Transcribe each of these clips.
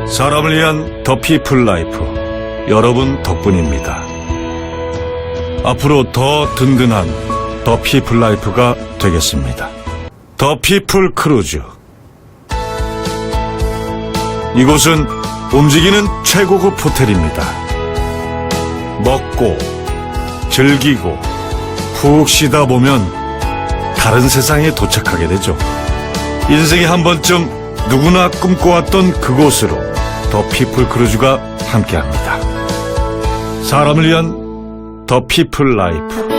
사람을 위한 더 피플 라이프, 여러분 덕분입니다. 앞으로 더 든든한 더 피플 라이프가 되겠습니다. 더 피플 크루즈. 이곳은 움직이는 최고급 호텔입니다. 먹고 즐기고 푹 쉬다 보면 다른 세상에 도착하게 되죠. 인생에 한 번쯤 누구나 꿈꿔왔던 그곳으로 더 피플 크루즈가 함께합니다. 사람을 위한 더 피플 라이프.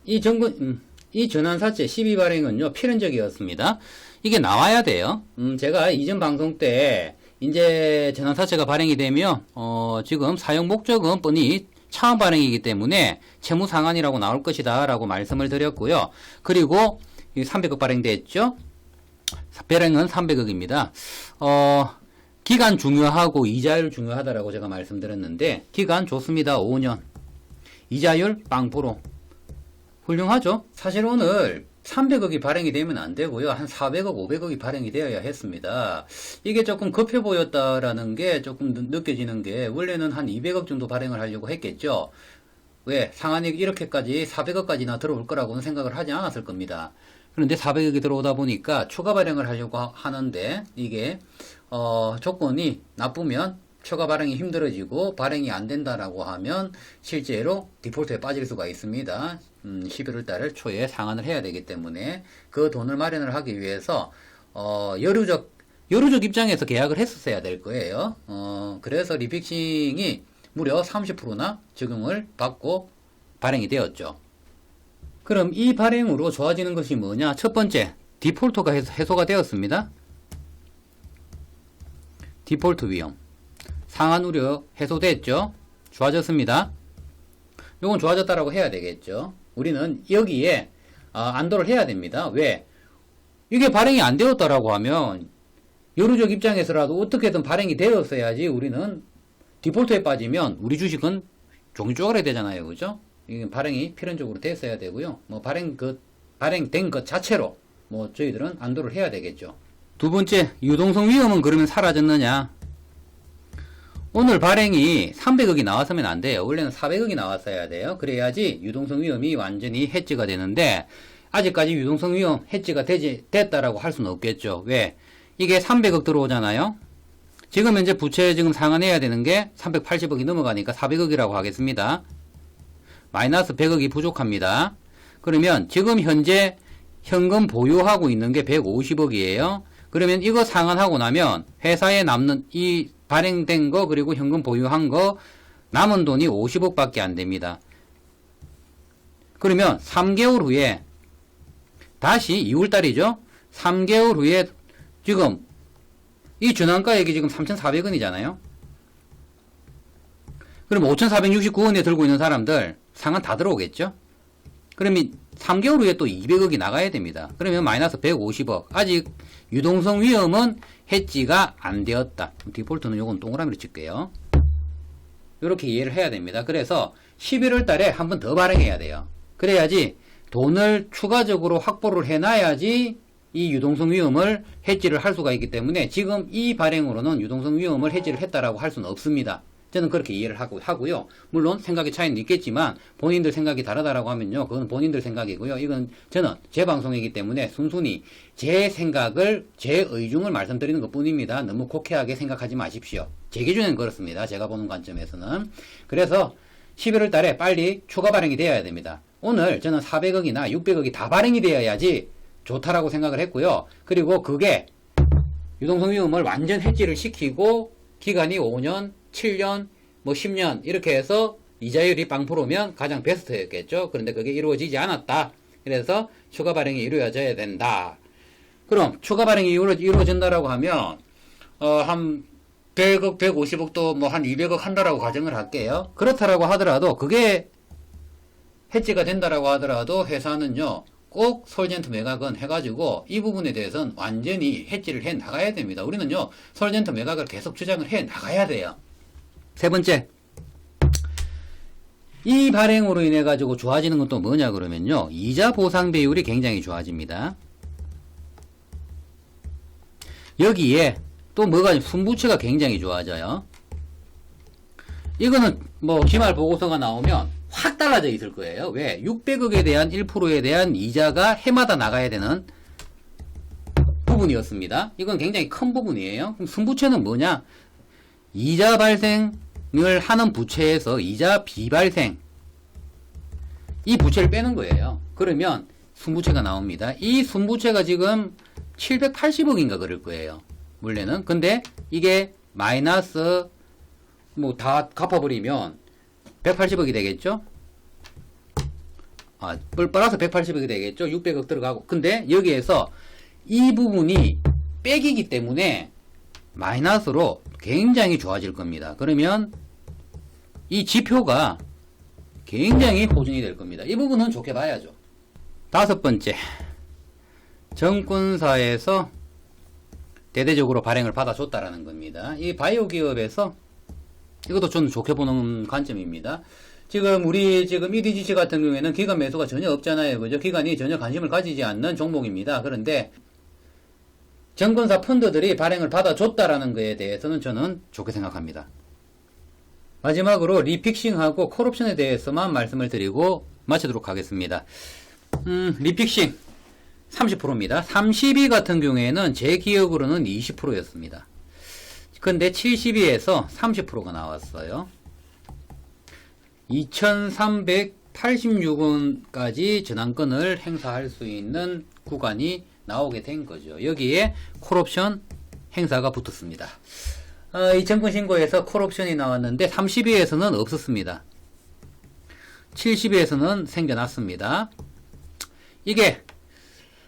이 전환사채 12발행은요, 필연적이었습니다. 이게 나와야 돼요. 제가 이전 방송 때, 이제 전환사채가 발행이 되면, 지금 사용 목적은 뻔히 차원 발행이기 때문에 채무 상환이라고 나올 것이다 라고 말씀을 드렸고요. 그리고 300억 발행됐죠? 발행은 300억입니다. 기간 중요하고 이자율 중요하다라고 제가 말씀드렸는데, 기간 좋습니다. 5년. 이자율 0%. 훌륭하죠? 사실 오늘 300억이 발행이 되면 안 되고요. 한 400억, 500억이 발행이 되어야 했습니다. 이게 조금 급해 보였다라는 게 조금 느껴지는 게, 원래는 한 200억 정도 발행을 하려고 했겠죠. 왜? 상한이 이렇게까지 400억까지나 들어올 거라고는 생각을 하지 않았을 겁니다. 그런데 400억이 들어오다 보니까 추가 발행을 하려고 하는데, 이게 조건이 나쁘면 추가 발행이 힘들어지고 발행이 안 된다라고 하면 실제로 디폴트에 빠질 수가 있습니다. 11월 달 초에 상환을 해야 되기 때문에 그 돈을 마련을 하기 위해서 여류적 입장에서 계약을 했었어야 될 거예요. 그래서 리픽싱이 무려 30%나 적용을 받고 발행이 되었죠. 그럼 이 발행으로 좋아지는 것이 뭐냐? 첫 번째, 디폴트가 해소가 되었습니다. 디폴트 위험, 상한 우려 해소됐죠? 좋아졌습니다. 요건 좋아졌다라고 해야 되겠죠. 우리는 여기에 안도를 해야 됩니다. 왜? 이게 발행이 안 되었다라고 하면 여루적 입장에서라도 어떻게든 발행이 되었어야지. 우리는 디폴트에 빠지면 우리 주식은 종이 쪼그라야 되잖아요. 그죠? 이게 발행이 필연적으로 됐어야 되고요. 뭐 발행된 것 자체로 뭐 저희들은 안도를 해야 되겠죠. 두 번째, 유동성 위험은 그러면 사라졌느냐? 오늘 발행이 300억이 나왔으면 안 돼요. 원래는 400억이 나왔어야 돼요. 그래야지 유동성 위험이 완전히 해지가 되는데, 아직까지 유동성 위험 해지가 됐다라고 할 수는 없겠죠. 왜? 이게 300억 들어오잖아요. 지금 현재 부채 지금 상환해야 되는 게 380억이 넘어가니까 400억이라고 하겠습니다. 마이너스 100억이 부족합니다. 그러면 지금 현재 현금 보유하고 있는 게 150억이에요. 그러면 이거 상환하고 나면 회사에 남는 이 발행된 거 그리고 현금 보유한 거 남은 돈이 50억 밖에 안 됩니다. 그러면 3개월 후에 다시 2월달이죠. 3개월 후에 지금 이 준환가액이 지금 3,400원이잖아요. 그럼 5,469원에 들고 있는 사람들 상환 다 들어오겠죠. 그러면 3개월 후에 또 200억이 나가야 됩니다. 그러면 마이너스 150억. 아직 유동성 위험은 해지가 안 되었다. 디폴트는 요건 동그라미로 칠게요. 이렇게 이해를 해야 됩니다. 그래서 11월 달에 한 번 더 발행해야 돼요. 그래야지 돈을 추가적으로 확보를 해놔야지 이 유동성 위험을 해지를 할 수가 있기 때문에 지금 이 발행으로는 유동성 위험을 해지를 했다라고 할 수는 없습니다. 저는 그렇게 이해를 하고요. 물론 생각의 차이는 있겠지만 본인들 생각이 다르다라고 하면요, 그건 본인들 생각이고요. 이건 저는 제 방송이기 때문에 순순히 제 생각을, 제 의중을 말씀드리는 것 뿐입니다. 너무 코케하게 생각하지 마십시오. 제 기준엔 그렇습니다. 제가 보는 관점에서는. 그래서 11월 달에 빨리 추가 발행이 되어야 됩니다. 오늘 저는 400억이나 600억이 다 발행이 되어야지 좋다라고 생각을 했고요. 그리고 그게 유동성 위험을 완전 해지를 시키고 기간이 5년, 7년, 뭐 10년 이렇게 해서 이자율이 0%면 가장 베스트였겠죠. 그런데 그게 이루어지지 않았다. 그래서 추가 발행이 이루어져야 된다. 그럼 추가 발행이 이루어진다라고 하면 한 100억, 150억도 뭐 한 200억 한다라고 가정을 할게요. 그렇다라고 하더라도 그게 해지가 된다라고 하더라도 회사는요, 꼭 솔젠트 매각은 해가지고 이 부분에 대해서는 완전히 해지를 해 나가야 됩니다. 우리는요, 솔젠트 매각을 계속 주장을 해 나가야 돼요. 세 번째, 이 발행으로 인해 가지고 좋아지는 건 또 뭐냐 그러면요, 이자 보상 비율이 굉장히 좋아집니다. 여기에 또 뭐가 순부채가 굉장히 좋아져요. 이거는 뭐 기말 보고서가 나오면 확 달라져 있을 거예요. 왜? 600억에 대한 1%에 대한 이자가 해마다 나가야 되는 부분이었습니다. 이건 굉장히 큰 부분이에요. 그럼 순부채는 뭐냐? 이자 발생을 하는 부채에서 이자 비발생, 이 부채를 빼는 거예요. 그러면 순부채가 나옵니다. 이 순부채가 지금 780억인가 그럴 거예요. 원래는. 근데 이게 마이너스 뭐 다 갚아버리면 180억이 되겠죠? 플러스 180억이 되겠죠? 600억 들어가고. 근데 여기에서 이 부분이 빼기기 때문에 마이너스로 굉장히 좋아질 겁니다. 그러면 이 지표가 굉장히 호전이 될 겁니다. 이 부분은 좋게 봐야죠. 다섯 번째, 정권사에서 대대적으로 발행을 받아줬다라는 겁니다. 이 바이오 기업에서 이것도 저는 좋게 보는 관점입니다. 지금 우리 지금 EDGC 같은 경우에는 기관 매수가 전혀 없잖아요. 그죠? 기관이 전혀 관심을 가지지 않는 종목입니다. 그런데 정권사 펀드들이 발행을 받아줬다라는 것에 대해서는 저는 좋게 생각합니다. 마지막으로 리픽싱하고 콜옵션에 대해서만 말씀을 드리고 마치도록 하겠습니다. 리픽싱 30%입니다. 32 같은 경우에는 제 기억으로는 20%였습니다. 근데 72에서 30%가 나왔어요. 2386원까지 전환권을 행사할 수 있는 구간이 나오게 된 거죠. 여기에 콜옵션 행사가 붙었습니다. 이 정권신고에서 콜옵션이 나왔는데 32에서는 없었습니다. 70에서는 생겨났습니다. 이게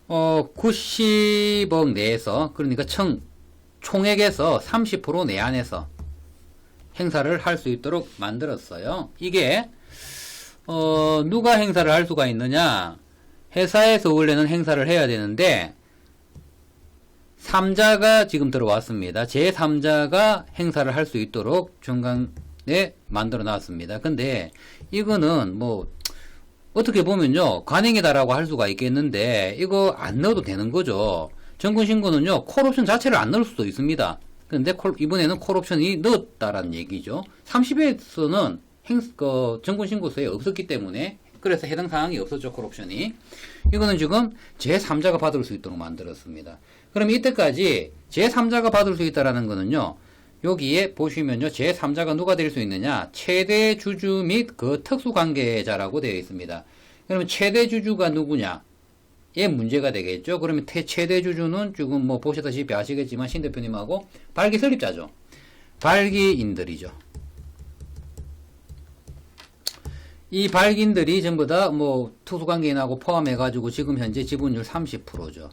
90억 내에서, 그러니까 총액에서 30% 내안에서 행사를 할 수 있도록 만들었어요. 이게 누가 행사를 할 수가 있느냐? 회사에서 원래는 행사를 해야 되는데 3자가 지금 들어왔습니다. 제3자가 행사를 할 수 있도록 중간에 만들어 놨습니다. 근데 이거는 뭐 어떻게 보면요, 관행이다라고 할 수가 있겠는데 이거 안 넣어도 되는 거죠. 정권신고는요, 콜옵션 자체를 안 넣을 수도 있습니다. 근데 이번에는 콜옵션이 넣었다라는 얘기죠. 30에서는 정권신고서에 없었기 때문에, 그래서 해당 사항이 없었죠, 콜옵션이. 이거는 지금 제3자가 받을 수 있도록 만들었습니다. 그럼 이때까지 제3자가 받을 수 있다라는 거는요, 여기에 보시면요, 제3자가 누가 될 수 있느냐? 최대 주주 및 그 특수관계자라고 되어 있습니다. 그러면 최대 주주가 누구냐? 에 문제가 되겠죠. 그러면 최대 주주는 지금 뭐 보시다시피 아시겠지만 신 대표님하고 발기 설립자죠. 발기인들이죠. 이 발기인들이 전부 다 뭐 특수관계인하고 포함해가지고 지금 현재 지분율 30%죠.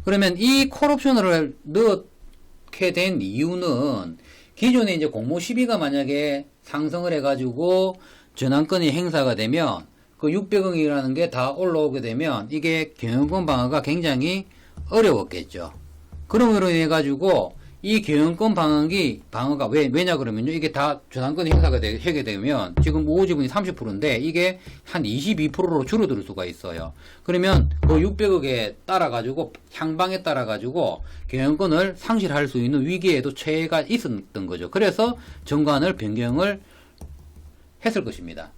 그러면 이 콜옵션을 넣게 된 이유는 기존에 이제 공모 시비가 만약에 상승을 해가지고 전환권이 행사가 되면 그 600억이라는 게 다 올라오게 되면 이게 경영권 방어가 굉장히 어려웠겠죠. 그러므로 인해 가지고 이 경영권 방어가 왜냐 그러면요, 이게 다 전환권 행사가 하게 되면 지금 우호 지분이 30%인데 이게 한 22%로 줄어들 수가 있어요. 그러면 그 600억에 따라 가지고 향방에 따라 가지고 경영권을 상실할 수 있는 위기에도 처해가 있었던 거죠. 그래서 정관을 변경을 했을 것입니다.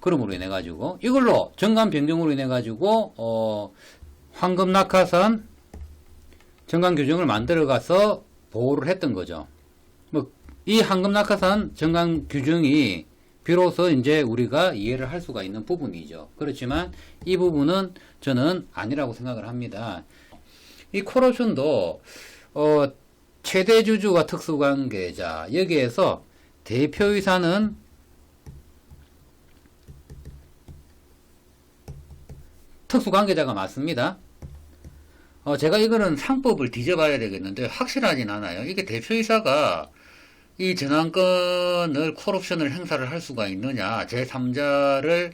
그러므로 인해 가지고 이걸로 정관 변경으로 인해 가지고 황금 낙하산 정관 규정을 만들어 가서 보호를 했던 거죠. 뭐 이 황금 낙하산 정관 규정이 비로소 이제 우리가 이해를 할 수가 있는 부분이죠. 그렇지만 이 부분은 저는 아니라고 생각을 합니다. 이 콜옵션도 최대 주주와 특수관계자, 여기에서 대표이사는 특수관계자가 맞습니다. 제가 이거는 상법을 뒤져봐야 되겠는데 확실하진 않아요. 이게 대표이사가 이 전환권을 콜옵션을 행사를 할 수가 있느냐, 제3자를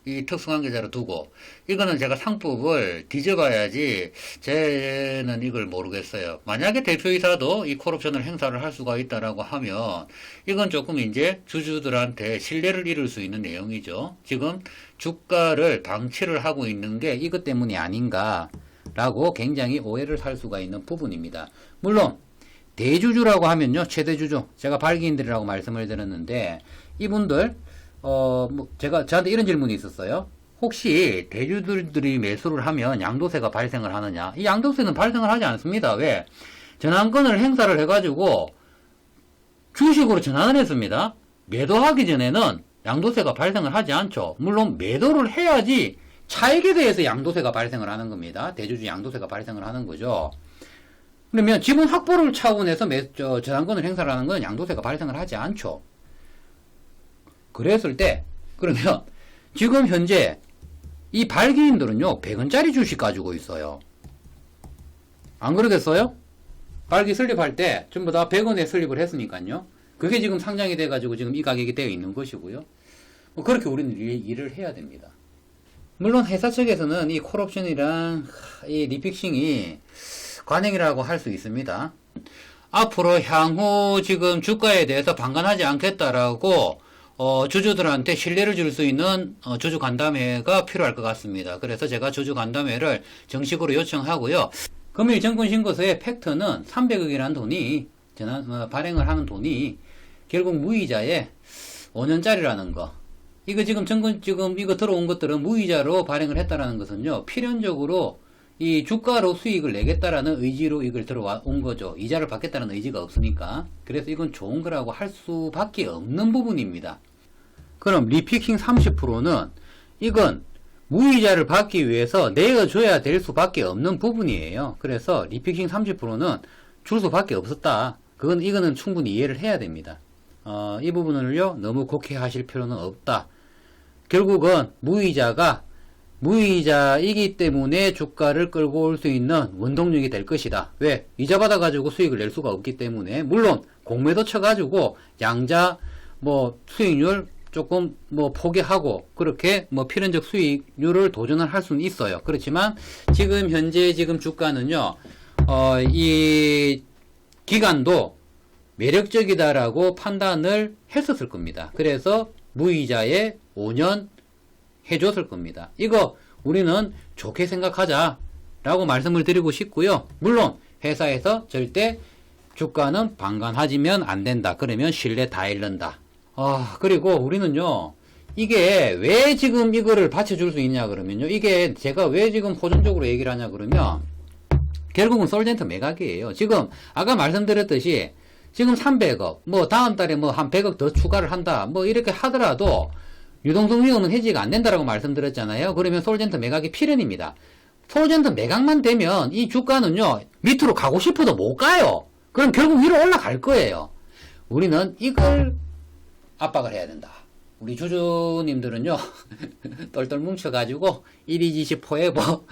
이 특수관계자로 두고, 이거는 제가 상법을 뒤져봐야지 저는 이걸 모르겠어요. 만약에 대표이사도 이 콜옵션을 행사를 할 수가 있다라고 하면 이건 조금 이제 주주들한테 신뢰를 잃을 수 있는 내용이죠. 지금 주가를 방치를 하고 있는 게 이것 때문이 아닌가 라고 굉장히 오해를 살 수가 있는 부분입니다. 물론 대주주라고 하면요, 최대주주, 제가 발기인들이라고 말씀을 드렸는데 이분들 저한테 이런 질문이 있었어요. 혹시 대주주들이 매수를 하면 양도세가 발생을 하느냐? 이 양도세는 발생을 하지 않습니다. 왜? 전환권을 행사를 해가지고 주식으로 전환을 했습니다. 매도하기 전에는 양도세가 발생을 하지 않죠. 물론 매도를 해야지 차익에 대해서 양도세가 발생을 하는 겁니다. 대주주 양도세가 발생을 하는 거죠. 그러면 지분 확보를 차원에서 전환권을 행사를 하는 건 양도세가 발생을 하지 않죠. 그랬을 때 그러면 지금 현재 이 발기인들은요 100원짜리 주식 가지고 있어요. 안 그러겠어요? 발기 설립할 때 전부 다 100원에 설립을 했으니까요. 그게 지금 상장이 돼가지고 지금 이 가격이 되어 있는 것이고요. 그렇게 우리는 일을 해야 됩니다. 물론 회사 측에서는 이 콜옵션이랑 이 리픽싱이 관행이라고 할 수 있습니다. 앞으로 향후 지금 주가에 대해서 방관하지 않겠다라고 주주들한테 신뢰를 줄 수 있는 주주 간담회가 필요할 것 같습니다. 그래서 제가 주주 간담회를 정식으로 요청하고요. 금일 정권신고서의 팩트는 300억이라는 돈이 발행을 하는 돈이 결국 무이자에 5년짜리라는 거. 이거 지금 이거 들어온 것들은 무이자로 발행을 했다라는 것은요, 필연적으로 이 주가로 수익을 내겠다라는 의지로 이걸 들어온 거죠. 이자를 받겠다는 의지가 없으니까. 그래서 이건 좋은 거라고 할 수밖에 없는 부분입니다. 그럼 리픽싱 30%는 이건 무이자를 받기 위해서 내어줘야 될 수밖에 없는 부분이에요. 그래서 리픽싱 30%는 줄 수밖에 없었다. 이거는 충분히 이해를 해야 됩니다. 이 부분을요, 너무 곡해하실 필요는 없다. 결국은 무이자이기 때문에 주가를 끌고 올 수 있는 원동력이 될 것이다. 왜? 이자 받아가지고 수익을 낼 수가 없기 때문에. 물론, 공매도 쳐가지고 양자, 수익률 조금 포기하고, 그렇게 필연적 수익률을 도전을 할 수는 있어요. 그렇지만, 지금 현재 주가는요, 이 기간도 매력적이다라고 판단을 했었을 겁니다. 그래서 무이자에 5년 해줬을 겁니다. 이거 우리는 좋게 생각하자라고 말씀을 드리고 싶고요. 물론 회사에서 절대 주가는 방관하지면 안 된다. 그러면 신뢰 다 잃는다. 그리고 우리는요, 이게 왜 지금 이거를 받쳐줄 수 있냐 그러면요, 이게 제가 왜 지금 호전적으로 얘기를 하냐 그러면 결국은 솔젠트 매각이에요. 지금 아까 말씀드렸듯이 지금 300억, 다음 달에 한 100억 더 추가를 한다, 이렇게 하더라도 유동성 위험은 해지가 안 된다라고 말씀드렸잖아요. 그러면 솔젠트 매각이 필연입니다. 솔젠트 매각만 되면 이 주가는요, 밑으로 가고 싶어도 못 가요. 그럼 결국 위로 올라갈 거예요. 우리는 이걸 압박을 해야 된다. 우리 주주님들은요, 똘똘 뭉쳐가지고 1,2,20 포에버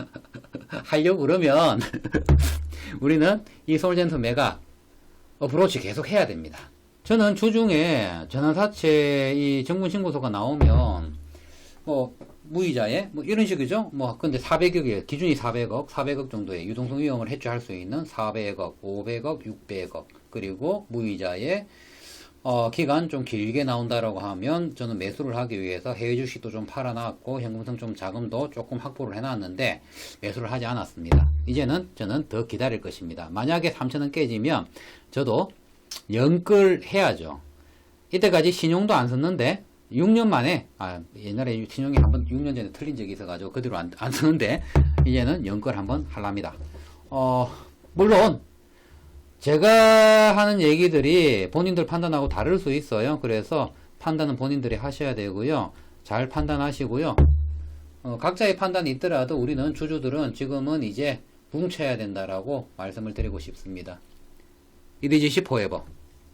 하려고 그러면 우리는 이 솔젠트 매각 어프로치 계속 해야 됩니다. 저는 주중에 전환사채 이 정분신고서가 나오면 무이자에 이런 식이죠. 근데 400억이에요. 기준이 400억 정도의 유동성 위험을 해소할 수 있는 400억, 500억, 600억 그리고 무이자에 기간 좀 길게 나온다라고 하면 저는 매수를 하기 위해서 해외 주식도 좀 팔아놨고 현금성 좀 자금도 조금 확보를 해놨는데 매수를 하지 않았습니다. 이제는 저는 더 기다릴 것입니다. 만약에 3,000원 깨지면 저도 연끌 해야죠. 이때까지 신용도 안 썼는데 6년 만에 옛날에 신용이 한번 6년 전에 틀린 적이 있어가지고 그 뒤로 안 쓰는데 이제는 연끌 한번 하랍니다. 물론 제가 하는 얘기들이 본인들 판단하고 다를 수 있어요. 그래서 판단은 본인들이 하셔야 되고요. 잘 판단하시고요. 각자의 판단이 있더라도 우리는 주주들은 지금은 이제 뭉쳐야 된다라고 말씀을 드리고 싶습니다. 이디지 10 포에버.